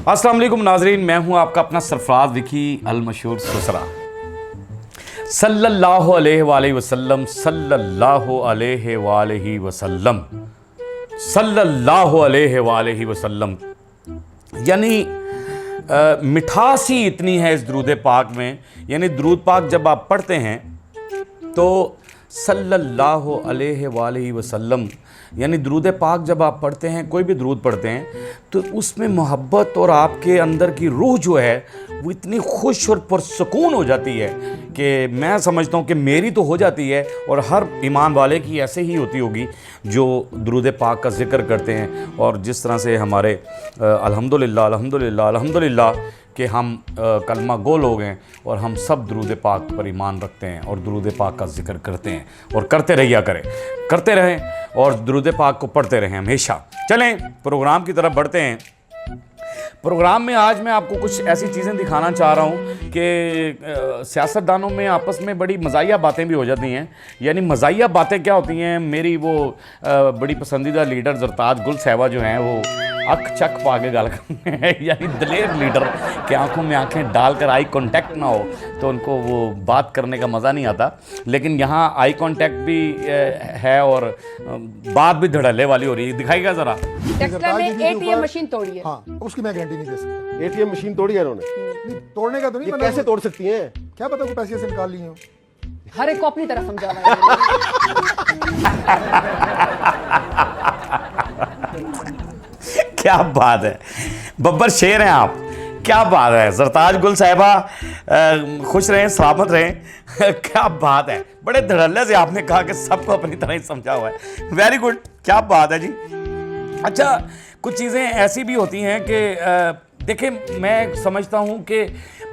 अस्सलाम वालेकुम नाजरीन, मैं हूं आपका अपना सरफराज विकी अल मशहूर सुसरा। सल्लल्लाहु अलैहि वसल्लम सल्लल्लाहु अलैहि वसल्लम सल्लल्लाहु अलैहि वसल्लम। यानी मिठास ही इतनी है इस दुरूद पाक में। यानी दुरूद पाक जब आप पढ़ते हैं तो सल्लल्लाहु अलैहि वसल्लम, यानी दुरूद पाक जब आप पढ़ते हैं, कोई भी दुरूद पढ़ते हैं, तो उसमें मोहब्बत और आपके अंदर की रूह जो है वो इतनी खुश और पुरसकून हो जाती है कि मैं समझता हूँ कि मेरी तो हो जाती है और हर ईमान वाले की ऐसे ही होती होगी जो दुरूद पाक का ज़िक्र करते हैं। और जिस तरह से हमारे अल्हम्दुलिल्लाह अल्हम्दुलिल्लाह अल्हम्दुलिल्लाह कि हम कलमा गो लोग हैं और हम सब दुरूद पाक पर ईमान रखते हैं और दुरूद पाक का जिक्र करते हैं और करते रहें और दुरूद पाक को पढ़ते रहें हमेशा। चलें प्रोग्राम की तरफ बढ़ते हैं। प्रोग्राम में आज मैं आपको कुछ ऐसी चीज़ें दिखाना चाह रहा हूँ कि सियासतदानों में आपस में बड़ी मज़ाहिया बातें भी हो जाती हैं। यानी मज़ाहिया बातें क्या होती हैं, मेरी वो बड़ी पसंदीदा लीडर ज़रताज गुल साहिबा जो हैं वो अख चक पा के गल करते हैं। यानी दलेर लीडर के आंखों में आंखें डालकर आई कांटेक्ट ना हो तो उनको वो बात करने का मज़ा नहीं आता। लेकिन यहाँ आई कांटेक्ट भी है और बात भी धड़ल्ले वाली हो रही है। दिखाइएगा ज़रा। टेक्सला ने एटीएम मशीन तोड़ी है। हाँ, उसकी मैं गारंटी नहीं दे सकता। एटीएम मशीन तोड़ी है इन्होंने? नहीं, तोड़ने का तो नहीं, ये कैसे तोड़ सकती हैं? क्या पता वो पैसे से निकाल ली हो। हर एक को अपनी तरफ समझा रहा है। क्या बात है, बब्बर शेर हैं आप, क्या बात है। ज़रताज गुल साहिबा खुश रहें, सलामत रहें। क्या बात है, बड़े धड़ल्ले से आपने कहा कि सबको अपनी तरह ही समझा हुआ है। वेरी गुड, क्या बात है जी। अच्छा, कुछ चीज़ें ऐसी भी होती हैं कि देखिए, मैं समझता हूँ कि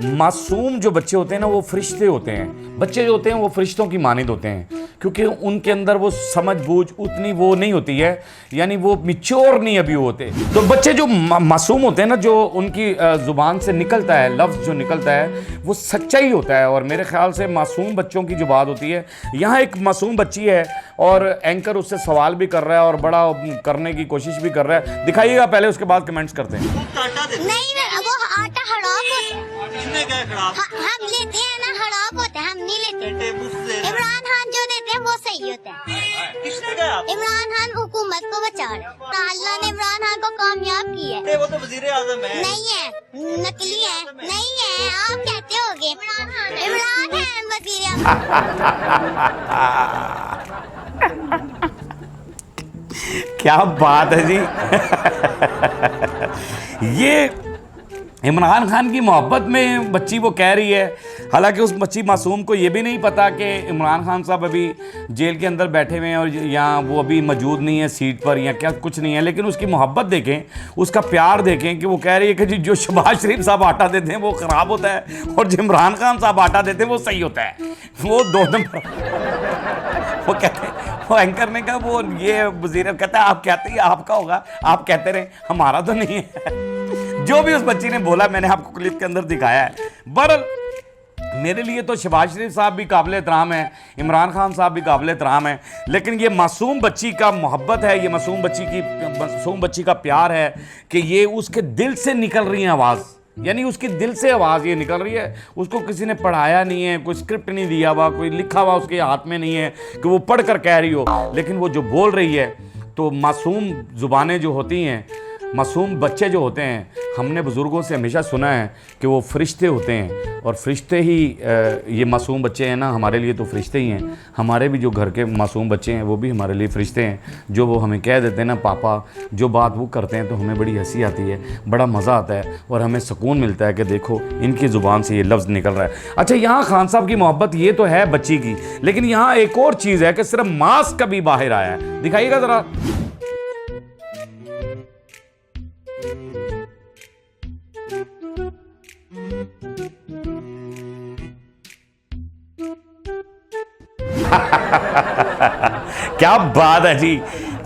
मासूम जो बच्चे होते हैं ना वो फरिश्ते होते हैं। बच्चे जो होते हैं वो फरिश्तों की मानिंद होते हैं क्योंकि उनके अंदर वो समझ बूझ उतनी वो नहीं होती है, यानी वो मिच्योर नहीं अभी होते। तो बच्चे जो मासूम होते हैं ना, जो उनकी ज़ुबान से निकलता है लफ्ज़ जो निकलता है वो सच्चा ही होता है। और मेरे ख्याल से मासूम बच्चों की जो बात होती है, यहाँ एक मासूम बच्ची है और एंकर उससे सवाल भी कर रहा है और बड़ा करने की कोशिश भी कर रहा है। दिखाइएगा पहले, उसके बाद कमेंट्स करते हैं। नहीं, वो आटा खराब होता है। हम लेते हैं ना, खराब होता है, हम नहीं लेते। इमरान खान जो देते हैं वो सही होता है। इमरान खान हुकूमत को बचा रहे हैं। अल्लाह ने इमरान खान को कामयाब किया है। वो तो वजीर आज़म है। नहीं है, नकली है। नहीं है, आप कहते होगे इमरान खान वजीर क्या बात है जी। ये इमरान खान की मोहब्बत में बच्ची वो कह रही है, हालांकि उस बच्ची मासूम को ये भी नहीं पता कि इमरान खान साहब अभी जेल के अंदर बैठे हुए हैं और यहाँ वो अभी मौजूद नहीं है सीट पर या क्या कुछ नहीं है। लेकिन उसकी मोहब्बत देखें, उसका प्यार देखें कि वो कह रही है कि जो शहबाज शरीफ साहब आटा देते हैं वो ख़राब होता है और जो इमरान खान साहब आटा देते हैं वो सही होता है। वो दो नंबर वो कहते हैं, वो एंकर ने कहा वो ये वज़ीर कहता है आप कहते ही आपका होगा, आप कहते रहे, हमारा तो नहीं है। जो भी उस बच्ची ने बोला मैंने आपको क्लिप के अंदर दिखाया है। बहरहाल मेरे लिए तो शहबाज शरीफ साहब भी काबिल एहतराम है, इमरान खान साहब भी काबिल एहतराम है, लेकिन ये मासूम बच्ची का मोहब्बत है, ये मासूम बच्ची का प्यार है कि ये उसके दिल से निकल रही है आवाज़। यानी उसकी दिल से आवाज़ ये निकल रही है। उसको किसी ने पढ़ाया नहीं है, कोई स्क्रिप्ट नहीं दिया हुआ, कोई लिखा हुआ उसके हाथ में नहीं है कि वो पढ़ कर कह रही हो, लेकिन वो जो बोल रही है। तो मासूम ज़ुबानें जो होती हैं, मासूम बच्चे जो होते हैं, हमने बुज़ुर्गों से हमेशा सुना है कि वो फरिश्ते होते हैं और फरिश्ते ही ये मासूम बच्चे हैं ना, हमारे लिए तो फरिश्ते ही हैं। हमारे भी जो घर के मासूम बच्चे हैं वो भी हमारे लिए फरिश्ते हैं। जो वो हमें कह देते हैं ना पापा, जो बात वो करते हैं तो हमें बड़ी हंसी आती है, बड़ा मज़ा आता है और हमें सुकून मिलता है कि देखो इनकी ज़ुबान से ये लफ्ज़ निकल रहा है। अच्छा, यहाँ खान साहब की मोहब्बत ये तो है बच्ची की, लेकिन यहाँ एक और चीज़ है कि सिर्फ मास्क कभी बाहर आया है। दिखाइएगा ज़रा। क्या बात है जी।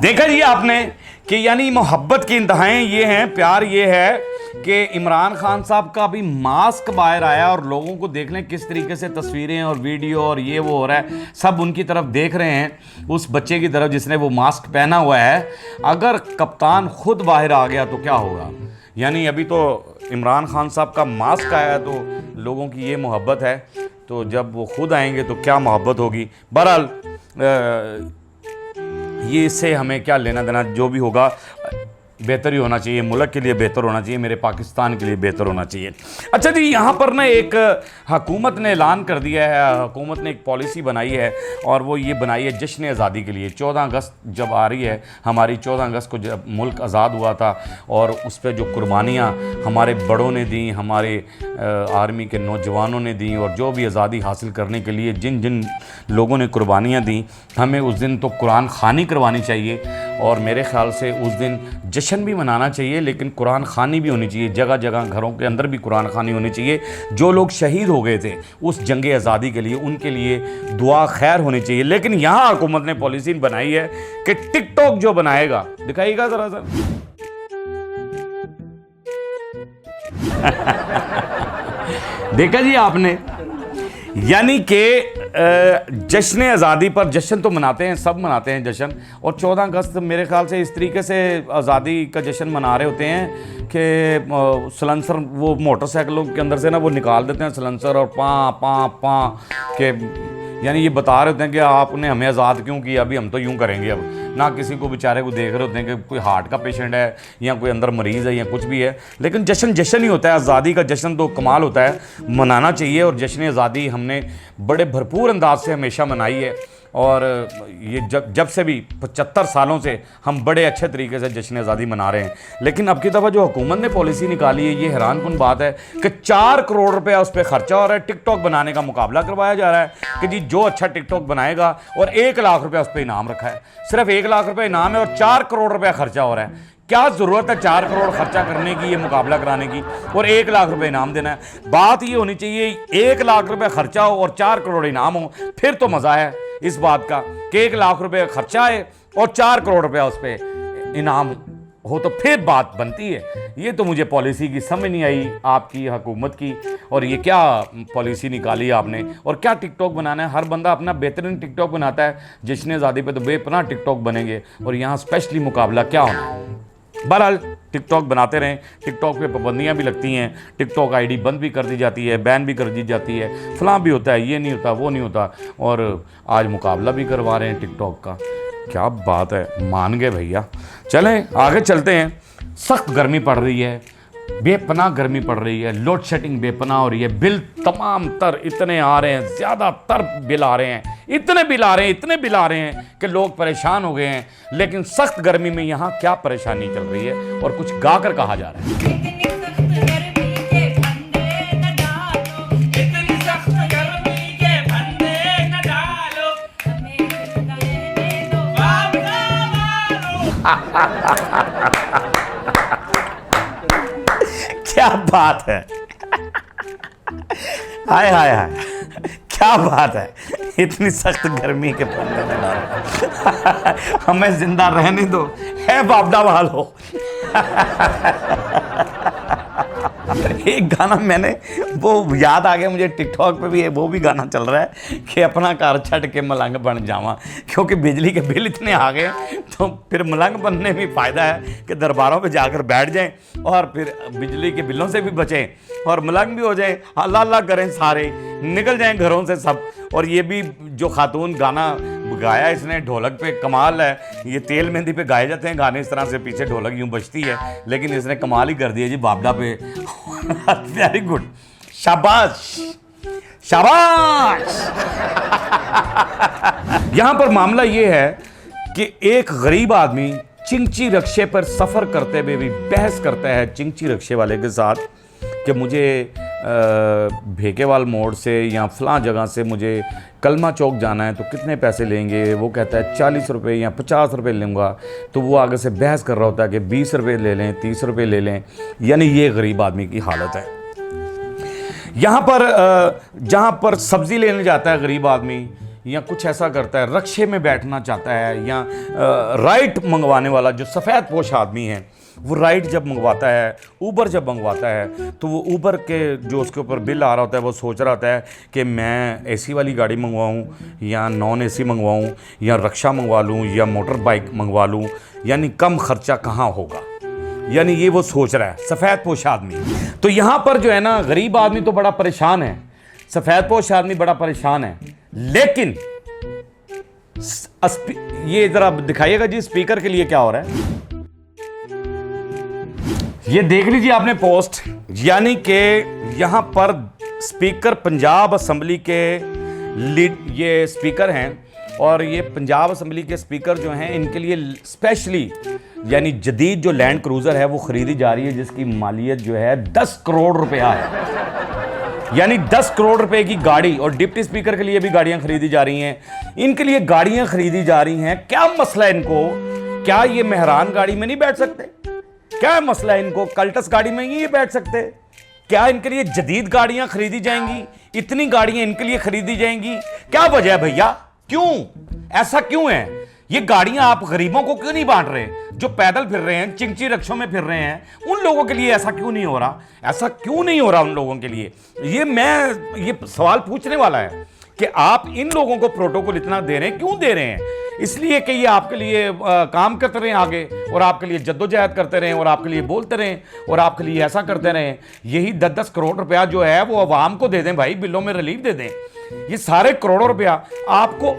देखा जी आपने कि यानी मोहब्बत की इंतहाएं ये हैं, प्यार ये है कि इमरान खान साहब का अभी मास्क बाहर आया और लोगों को देख लें किस तरीके से तस्वीरें और वीडियो और ये वो हो रहा है, सब उनकी तरफ देख रहे हैं, उस बच्चे की तरफ जिसने वो मास्क पहना हुआ है। अगर कप्तान खुद बाहर आ गया तो क्या होगा। यानी अभी तो इमरान खान साहब का मास्क आया तो लोगों की ये मोहब्बत है, तो जब वो खुद आएंगे तो क्या मोहब्बत होगी। बहरहाल ये इससे हमें क्या लेना देना, जो भी होगा बेहतर ही होना चाहिए, मुल्क के लिए बेहतर होना चाहिए, मेरे पाकिस्तान के लिए बेहतर होना चाहिए। अच्छा जी, यहाँ पर ना एक हुकूमत ने ऐलान कर दिया है, हुकूमत ने एक पॉलिसी बनाई है और वो ये बनाई है जश्न आज़ादी के लिए। 14 अगस्त जब आ रही है हमारी, 14 अगस्त को जब मुल्क आज़ाद हुआ था और उस पर जो कुर्बानियाँ हमारे बड़ों ने दी, हमारे आर्मी के नौजवानों ने दी, और जो भी आज़ादी हासिल करने के लिए जिन जिन लोगों ने कुर्बानियाँ दी, हमें उस दिन तो कुरान खानी करवानी चाहिए और मेरे ख़्याल से उस दिन जश्न भी मनाना चाहिए, लेकिन कुरान खानी भी होनी चाहिए। जगह जगह घरों के अंदर भी कुरान खानी होनी चाहिए। जो लोग शहीद हो गए थे उस जंग आज़ादी के लिए, उनके लिए दुआ खैर होनी चाहिए। लेकिन यहाँ हुकूमत ने पॉलिसी बनाई है कि टिकटॉक जो बनाएगा, दिखाइएगा ज़रा सा देखा जी आपने, यानी कि जश्न आज़ादी पर, जश्न तो मनाते हैं, सब मनाते हैं जश्न, और 14 अगस्त मेरे ख्याल से इस तरीके से आज़ादी का जश्न मना रहे होते हैं कि सलेंसर, वो मोटरसाइकिलों के अंदर से ना वो निकाल देते हैं सलेंसर और पाँ के, यानी ये बता रहे होते हैं कि आपने हमें आज़ाद क्यों किया, अभी हम तो यूँ करेंगे। अब ना किसी को बेचारे को देख रहे होते हैं कि कोई हार्ट का पेशेंट है या कोई अंदर मरीज़ है या कुछ भी है, लेकिन जश्न जश्न ही होता है। आज़ादी का जश्न तो कमाल होता है, मनाना चाहिए। और जश्न आज़ादी हमने बड़े भरपूर अंदाज से हमेशा मनाई है, और ये जब से भी 75 सालों से हम बड़े अच्छे तरीके से जश्न आज़ादी मना रहे हैं। लेकिन अब की दफ़ा जो हुकूमत ने पॉलिसी निकाली है, ये हैरानकुन बात है कि 4 करोड़ रुपया उस पर खर्चा हो रहा है। टिकटॉक बनाने का मुकाबला करवाया जा रहा है कि जी जो अच्छा टिकटॉक बनाएगा, और 1 लाख रुपया उस पर इनाम रखा है। सिर्फ 1 लाख रुपये इनाम है और 4 करोड़ रुपया खर्चा हो रहा है। क्या ज़रूरत है 4 करोड़ खर्चा करने की, ये मुकाबला कराने की, और 1 लाख रुपए इनाम देना है? बात ये होनी चाहिए 1 लाख रुपए खर्चा हो और 4 करोड़ इनाम हो, फिर तो मज़ा है इस बात का कि 1 लाख रुपए खर्चा है और 4 करोड़ रुपया उस पर इनाम हो, तो फिर बात बनती है। ये तो मुझे पॉलिसी की समझ नहीं आई आपकी हुकूमत की, और ये क्या पॉलिसी निकाली आपने, और क्या टिकटॉक बनाना है? हर बंदा अपना बेहतरीन टिकटॉक बनाता है, जश्न आज़ादी पे तो बेपनाह टिकटॉक बनेंगे, और यहाँ स्पेशली मुकाबला क्या होना है? बहरहाल टिकटॉक बनाते रहें। टिकटॉक पे पाबंदियाँ भी लगती हैं, टिकटॉक आईडी बंद भी कर दी जाती है, बैन भी कर दी जाती है, फलां भी होता है, ये नहीं होता, वो नहीं होता, और आज मुकाबला भी करवा रहे हैं टिकटॉक का। क्या बात है, मान गए भैया। चलें आगे चलते हैं। सख्त गर्मी पड़ रही है, बेपनाह गर्मी पड़ रही है, लोड शेडिंग बेपनाह हो रही है, बिल तमाम तर इतने आ रहे हैं, ज़्यादातर बिल आ रहे हैं, इतने बिल आ रहे हैं कि लोग परेशान हो गए हैं। लेकिन सख्त गर्मी में यहाँ क्या परेशानी चल रही है और कुछ गाकर कहा जा रहा है। क्या बात है, हाय हाय हाय, क्या बात है, इतनी सख्त गर्मी के फंदे में डालो, हमें जिंदा रहने दो, है बापदा वालो। एक गाना मैंने वो याद आ गया मुझे, टिकटॉक पे भी है, वो भी गाना चल रहा है कि अपना घर छड़ के मलंग बन जावा, क्योंकि बिजली के बिल इतने आ गए तो फिर मलंग बनने में फ़ायदा है कि दरबारों पे जाकर बैठ जाएं और फिर बिजली के बिलों से भी बचें और मलंग भी हो जाएं, अल्लाह अल्लाह करें, सारे निकल जाएं घरों से सब। और ये भी जो खातून गाना गाया इसने ढोलक पे, कमाल है। ये तेल मेहंदी पे गाए जाते हैं गाने इस तरह से, पीछे ढोलक यूं बजती है, लेकिन इसने कमाल ही कर दिया जी बाबदा पे। वेरी गुड, शाबाश शाबाश। यहां पर मामला ये है कि एक गरीब आदमी चिंची रक्शे पर सफर करते हुए भी बहस करता है चिंची रक्शे वाले के साथ कि मुझे भेकेवाल मोड़ से या फलां जगह से मुझे कलमा चौक जाना है तो कितने पैसे लेंगे। वो कहता है 40 रुपये या 50 रुपये लूँगा, तो वो आगे से बहस कर रहा होता है कि 20 रुपये ले लें, 30 रुपये ले लें। यानी ये गरीब आदमी की हालत है। यहाँ पर जहाँ पर सब्ज़ी लेने जाता है गरीब आदमी या कुछ ऐसा करता है, रक्शे में बैठना चाहता है, या राइड मंगवाने वाला जो सफ़ेद पोश आदमी है वो राइड जब मंगवाता है, ऊबर जब मंगवाता है, तो वो ऊबर के जो उसके ऊपर बिल आ रहा होता है वो सोच रहा होता है कि मैं एसी वाली गाड़ी मंगवाऊँ या नॉन एसी मंगवाऊँ या रक्षा मंगवा लूँ या मोटर बाइक मंगवा लूँ, यानी कम ख़र्चा कहाँ होगा। यानी ये वो सोच रहा है, सफ़ेद पोश आदमी। तो यहाँ पर जो है ना, गरीब आदमी तो बड़ा परेशान है, सफ़ेद पोश आदमी बड़ा परेशान है। लेकिन ये ज़रा दिखाइएगा जी स्पीकर के लिए क्या हो रहा है। ये देख लीजिए आपने पोस्ट, यानी कि यहाँ पर स्पीकर पंजाब असम्बली के ये स्पीकर हैं, और ये पंजाब असम्बली के स्पीकर जो हैं इनके लिए स्पेशली यानी जदीद जो लैंड क्रूज़र है वो ख़रीदी जा रही है, जिसकी मालियत जो है 10 करोड़ रुपया है। यानी 10 करोड़ रुपए की गाड़ी, और डिप्टी स्पीकर के लिए भी गाड़ियां खरीदी जा रही हैं, इनके लिए गाड़ियां खरीदी जा रही हैं। क्या मसला है इनको? क्या ये मेहरान गाड़ी में नहीं बैठ सकते? क्या मसला है इनको? कल्टस गाड़ी में ये बैठ सकते? क्या इनके लिए जदीद गाड़ियां खरीदी जाएंगी? इतनी गाड़ियां इनके लिए खरीदी जाएंगी? क्या वजह है भैया? क्यों ऐसा क्यों है? ये गाड़ियां आप गरीबों को क्यों नहीं बांट रहे? जो पैदल फिर रहे हैं, चिंची रिक्शों में फिर रहे हैं, उन लोगों के लिए ऐसा क्यों नहीं हो रहा? ऐसा क्यों नहीं हो रहा उन लोगों के लिए? ये सवाल पूछने वाला है कि आप इन लोगों को प्रोटोकॉल इतना दे रहे हैं, क्यों दे रहे हैं? इसलिए कि ये आपके लिए काम करते रहें आगे, और आपके लिए जद्दोजहद करते रहें, और आपके लिए बोलते रहें, और आपके लिए ऐसा करते रहें। यही 10-10 करोड़ रुपया जो है वो अवाम को दे दें भाई, बिलों में रिलीफ दे दें। ये सारे करोड़ों रुपया आपको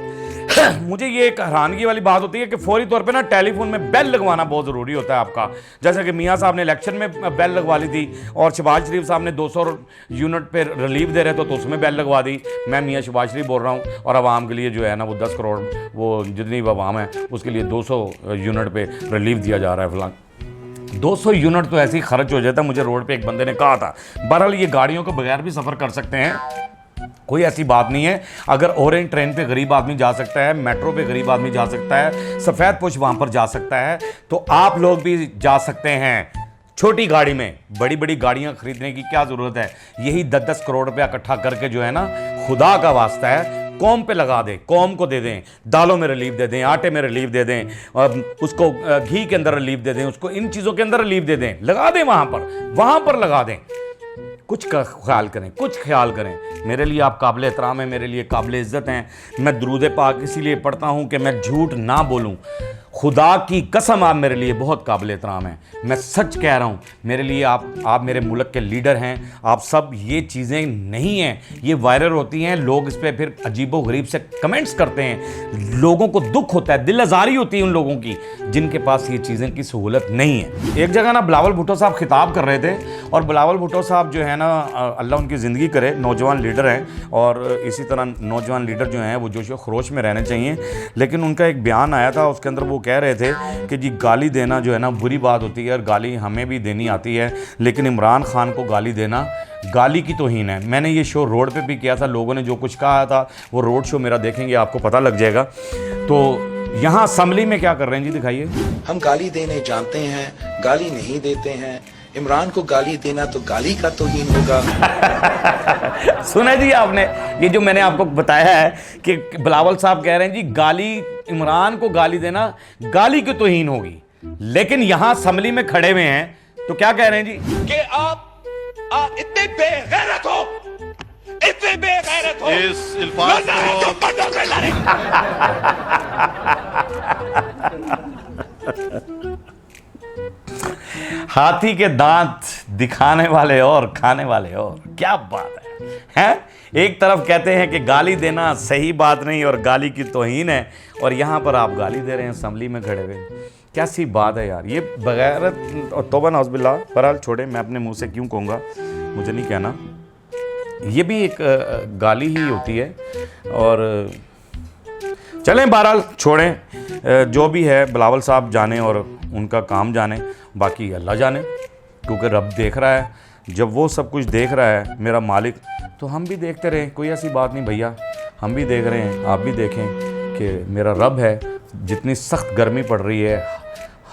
मुझे ये एक हैरानगी वाली बात होती है कि फौरी तौर पे ना टेलीफोन में बेल लगवाना बहुत ज़रूरी होता है आपका। जैसे कि मियाँ साहब ने इलेक्शन में बेल लगवा ली थी, और शहबाज शरीफ साहब ने 200 यूनिट पे रिलीफ दे रहे थे तो उसमें बेल लगवा दी। मैं मियाँ शहबाज शरीफ बोल रहा हूँ, और आवाम के लिए जो है ना वो 10 करोड़, वो जितनी आवाम है उसके लिए 200 यूनिट पे रिलीफ दिया जा रहा है। फिलहाल 200 यूनिट तो ऐसे ही खर्च हो जाता है। मुझे रोड पे एक बंदे ने कहा था। बहरहाल ये गाड़ियों के बगैर भी सफ़र कर सकते हैं, कोई ऐसी बात नहीं है। अगर ऑरेंज ट्रेन पे गरीब आदमी जा सकता है, मेट्रो पे गरीब आदमी जा सकता है, सफ़ेद पोश वहाँ पर जा सकता है, तो आप लोग भी जा सकते हैं। छोटी गाड़ी में बड़ी बड़ी गाड़ियाँ खरीदने की क्या ज़रूरत है? यही 10-10 करोड़ रुपया इकट्ठा करके जो है ना, खुदा का वास्ता है कौम पे लगा दें, कौम को दे दें। दालों में रिलीफ दे दें, आटे में रिलीफ दे दें, और उसको घी के अंदर रिलीफ दे दें, उसको इन चीज़ों के अंदर रिलीफ दे दें, लगा दें वहाँ पर लगा दें। कुछ का ख्याल करें, कुछ ख्याल करें। मेरे लिए आप काबिल एहतराम हैं, मेरे लिए काबिल इज़्ज़त हैं। मैं दुरूद पाक इसीलिए पढ़ता हूँ कि मैं झूठ ना बोलूँ। खुदा की कसम आप मेरे लिए बहुत काबिल एहतराम हैं। मैं सच कह रहा हूँ, मेरे लिए आप मेरे मुल्क के लीडर हैं। आप सब ये चीज़ें नहीं हैं, ये वायरल होती हैं, लोग इस पर फिर अजीबो गरीब से कमेंट्स करते हैं। लोगों को दुख होता है, दिल आज़ारी होती है उन लोगों की जिनके पास ये चीज़ें की सहूलत नहीं है। एक जगह ना बिलावल भुट्टो साहब खिताब कर रहे थे, और बिलावल भुट्टो साहब जो है ना, अल्लाह उनकी ज़िंदगी करे, नौजवान लीडर हैं, और इसी तरह नौजवान लीडर जो हैं वो जोश व खरोश में रहने चाहिए। लेकिन उनका एक बयान आया था, उसके अंदर वो कह रहे थे कि जी गाली देना जो है ना बुरी बात होती है, और गाली हमें भी देनी आती है, लेकिन इमरान खान को गाली देना गाली की तौहीन है। मैंने ये शो रोड पे भी किया था, लोगों ने जो कुछ कहा था वो रोड शो मेरा देखेंगे आपको पता लग जाएगा। तो यहाँ असम्बली में क्या कर रहे हैं जी, दिखाइए। हम गाली देने जानते हैं, गाली नहीं देते हैं। इमरान को गाली देना तो गाली का तौहीन होगा। सुना जी आपने, ये जो मैंने आपको बताया है कि बिलावल साहब कह रहे हैं जी गाली, इमरान को गाली देना गाली की तौहीन होगी। लेकिन यहां असम्बली में खड़े हुए हैं तो क्या कह रहे हैं जी कि आप इतने बेगैरत हो, इतने बेगैरत हो। इस अल्फाज हाथी के दांत दिखाने वाले और खाने वाले और, क्या बात है? एक तरफ कहते हैं कि गाली देना सही बात नहीं और गाली की तौहीन है, और यहाँ पर आप गाली दे रहे हैं असम्बली में खड़े हुए। कैसी बात है यार, ये बगैरत और तौबा नाउज़ुबिल्लाह। बहरहाल छोड़े, मैं अपने मुंह से क्यों कहूँगा, मुझे नहीं कहना। ये भी एक गाली ही होती है, और चलें बहरहाल छोड़ें, जो भी है बिलावल साहब जाने और उनका काम जाने, बाकी अल्लाह जाने, क्योंकि रब देख रहा है। जब वो सब कुछ देख रहा है मेरा मालिक, तो हम भी देखते रहें, कोई ऐसी बात नहीं भैया, हम भी देख रहे हैं, आप भी देखें कि मेरा रब है। जितनी सख्त गर्मी पड़ रही है,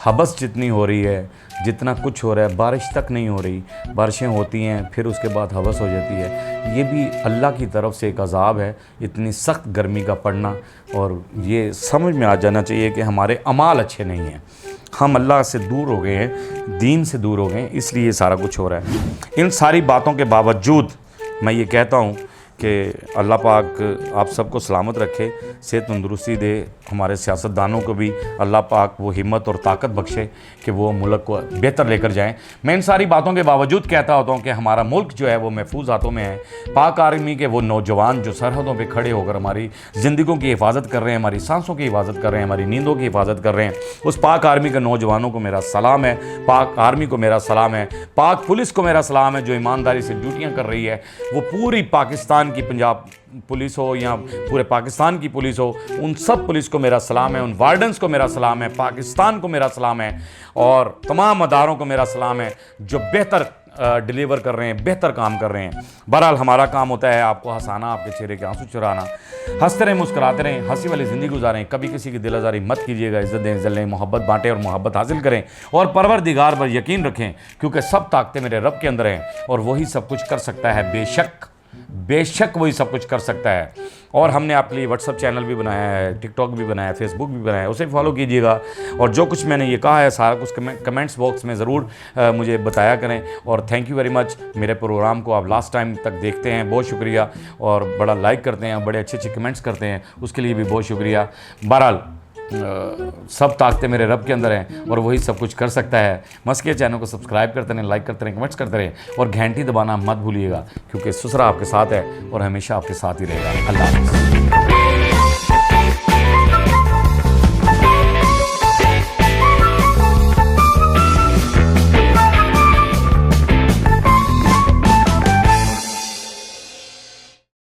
हबस जितनी हो रही है, जितना कुछ हो रहा है, बारिश तक नहीं हो रही, बारिशें होती हैं फिर उसके बाद हवस हो जाती है। ये भी अल्लाह की तरफ से एक अज़ाब है, इतनी सख्त गर्मी का पड़ना। और ये समझ में आ जाना चाहिए कि हमारे अमाल अच्छे नहीं हैं, हम अल्लाह से दूर हो गए हैं, दीन से दूर हो गए हैं, इसलिए ये सारा कुछ हो रहा है। इन सारी बातों के बावजूद मैं ये कहता हूँ कि अल्लाह पाक आप सबको सलामत रखे, सेहत तंदुरुस्ती दे, हमारे सियासतदानों को भी अल्लाह पाक वो हिम्मत और ताकत बख्शे कि वो मुल्क को बेहतर लेकर जाएं। मैं इन सारी बातों के बावजूद कहता होता हूँ कि हमारा मुल्क जो है वो महफूज हाथों में है। पाक आर्मी के वो नौजवान जो सरहदों पे खड़े होकर हमारी ज़िंदगियों की हिफाजत कर रहे हैं, हमारी सांसों की हिफाजत कर रहे हैं, हमारी नींदों की हिफाजत कर रहे हैं, उस पाक आर्मी के नौजवानों को मेरा सलाम है, पाक आर्मी को मेरा सलाम है, पाक पुलिस को मेरा सलाम है जो ईमानदारी से ड्यूटियाँ कर रही है। वो पूरी पाकिस्तान की, पंजाब पुलिस हो या पूरे पाकिस्तान की पुलिस हो, उन सब पुलिस को मेरा सलाम है, उन वार्डन्स को मेरा सलाम है, पाकिस्तान को मेरा सलाम है और तमाम अदारों को मेरा सलाम है जो बेहतर डिलीवर कर रहे हैं, बेहतर काम कर रहे हैं। बहरहाल हमारा काम होता है आपको हंसाना, आपके चेहरे के आंसू चुराना। हंसते रहें, मुस्कुराते रहें, हंसी वाली ज़िंदगी गुजारें, कभी किसी की दिल आज़ारी मत कीजिएगा, इज़्ज़त दें, इज़्ज़त लें, मोहब्बत बांटें और मोहब्बत हासिल करें और परवरदिगार पर यकीन रखें क्योंकि सब ताकतें मेरे रब के अंदर हैं और वही सब कुछ कर सकता है। बेशक वही सब कुछ कर सकता है। और हमने आपके लिए व्हाट्सअप चैनल भी बनाया है, टिकटॉक भी बनाया है, फेसबुक भी बनाया है, उसे फॉलो कीजिएगा और जो कुछ मैंने ये कहा है सारा कुछ कमेंट्स बॉक्स में ज़रूर मुझे बताया करें। और थैंक यू वेरी मच, मेरे प्रोग्राम को आप लास्ट टाइम तक देखते हैं, बहुत शुक्रिया, और बड़ा लाइक करते हैं, बड़े अच्छे अच्छे कमेंट्स करते हैं, उसके लिए भी बहुत शुक्रिया। बहरहाल सब ताकतें मेरे रब के अंदर हैं और वही सब कुछ कर सकता है। मस्के चैनल को सब्सक्राइब करते रहें, लाइक करते रहें, कमेंट्स करते रहें और घंटी दबाना मत भूलिएगा क्योंकि ससुरा आपके साथ है और हमेशा आपके साथ ही रहेगा। अल्लाह हाफ़िज़।